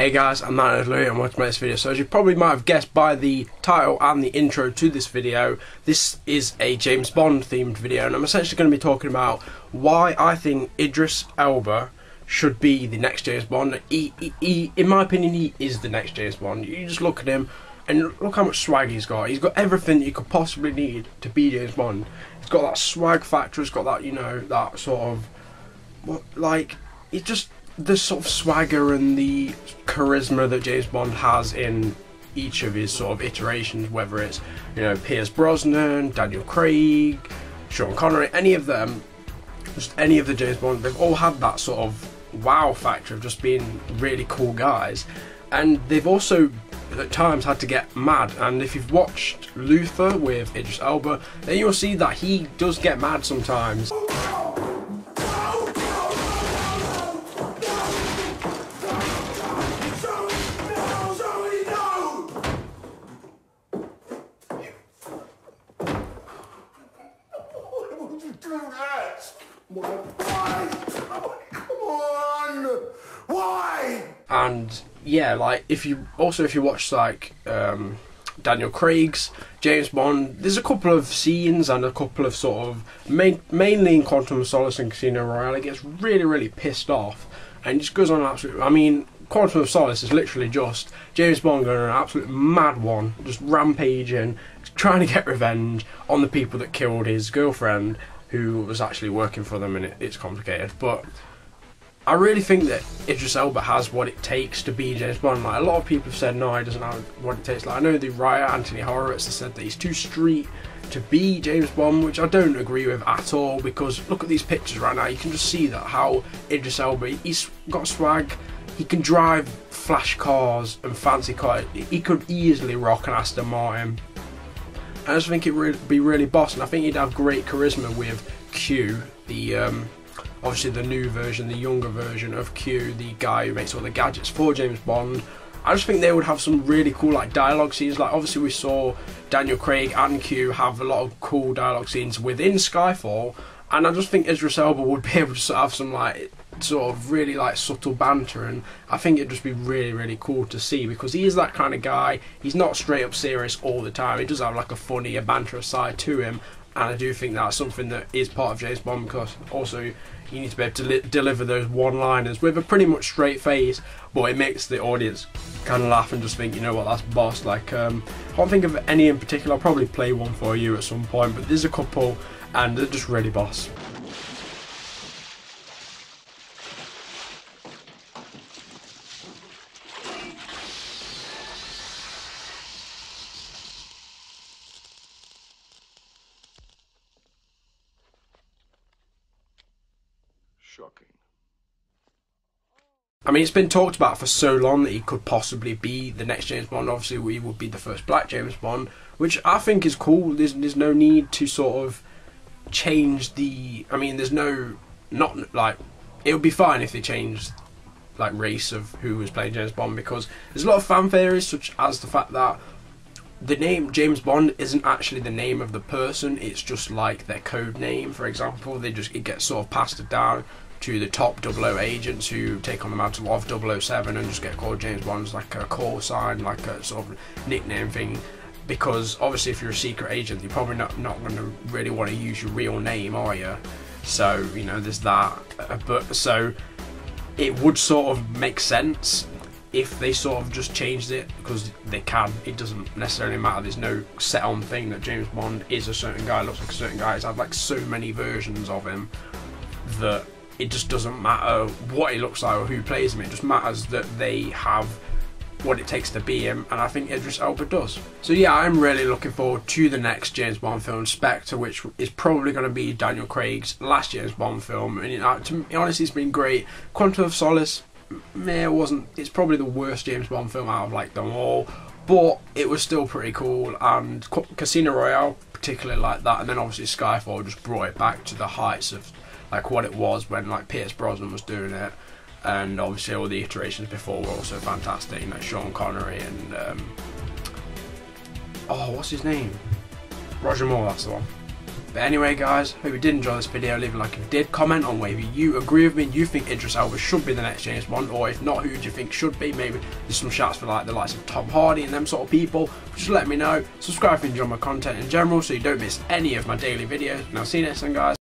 Hey guys, I'm Monty Norman and welcome to this video. So as you probably might have guessed by the title and the intro to this video, this is a James Bond themed video, and I'm essentially going to be talking about why I think Idris Elba should be the next James Bond. In my opinion, he is the next James Bond. You just look at him and look how much swag he's got. He's got everything that you could possibly need to be James Bond. He's got that swag factor, he's got that, you know, that sort of, it's just the sort of swagger and the charisma that James Bond has in each of his sort of iterations, whether it's, you know, Pierce Brosnan, Daniel Craig, Sean Connery, any of them, just any of the James Bond, they've all had that sort of wow factor of just being really cool guys. And they've also at times had to get mad, and if you've watched Luther with Idris Elba, then you'll see that he does get mad sometimes. And yeah, like if you watch like Daniel Craig's James Bond, there's a couple of scenes and a couple of sort of mainly in Quantum of Solace and Casino Royale, it gets really pissed off and just goes on an absolute. I mean, Quantum of Solace is literally just James Bond going on an absolute mad one, just rampaging, trying to get revenge on the people that killed his girlfriend, who was actually working for them, and it's complicated. But I really think that Idris Elba has what it takes to be James Bond. Like, a lot of people have said no, he doesn't have what it takes. Like, I know the writer Anthony Horowitz has said that he's too street to be James Bond, which I don't agree with at all, because look at these pictures right now, you can just see that how Idris Elba, he's got swag, he can drive flash cars and fancy cars, he could easily rock an Aston Martin. I just think it would be really boss, and I think he'd have great charisma with Q, the obviously the new version, the younger version of Q, the guy who makes all the gadgets for James Bond. I just think they would have some really cool like dialogue scenes. Like, obviously we saw Daniel Craig and Q have a lot of cool dialogue scenes within Skyfall, and I just think Idris Elba would be able to have some like sort of really like subtle banter, and I think it'd just be really cool to see, because he is that kind of guy. He's not straight up serious all the time, he does have like a funny, a banter side to him, and I do think that's something that is part of James Bond, because also you need to be able to deliver those one-liners with a pretty much straight face, but it makes the audience kind of laugh and just think, you know what, that's boss. Like, I can't think of any in particular. I'll probably play one for you at some point, but there's a couple and they're just really boss. Shocking. I mean, it's been talked about for so long that he could possibly be the next James Bond. Obviously, we would be the first black James Bond, which I think is cool. There's no need to sort of change the. I mean, there's no, not like, it would be fine if they changed like race of who was playing James Bond, because there's a lot of fan theories, such as the fact that the name James Bond isn't actually the name of the person, it's just like their code name. For example, it gets sort of passed down to the top 00 agents who take on the mantle of 007 and just get called James Bond as like a call sign, like a sort of nickname thing, because obviously if you're a secret agent, you're probably not going to really want to use your real name, are you? So, you know, there's that. But so it would sort of make sense if they sort of just changed it, because they can. It doesn't necessarily matter. There's no set on thing that James Bond is a certain guy, looks like a certain guy. He's had like so many versions of him that it just doesn't matter what he looks like or who plays him. It just matters that they have what it takes to be him, and I think Idris Elba does. So yeah, I'm really looking forward to the next James Bond film, Spectre, which is probably going to be Daniel Craig's last James Bond film. And, you know, to me, honestly, it's been great. Quantum of Solace, it's probably the worst James Bond film out of like them all, but it was still pretty cool. And Casino Royale particularly like that, and then obviously Skyfall just brought it back to the heights of like what it was when like Pierce Brosnan was doing it, and obviously all the iterations before were also fantastic, you know, Sean Connery and oh, what's his name? Roger Moore, that's the one. But anyway guys, hope you did enjoy this video. Leave a like if you did. Comment on whether you agree with me, you think Idris Elba should be the next James Bond, or if not, who do you think should be? Maybe there's some shouts for like the likes of Tom Hardy and them sort of people. Just let me know. Subscribe if you enjoy my content in general so you don't miss any of my daily videos. And I'll see you next time guys.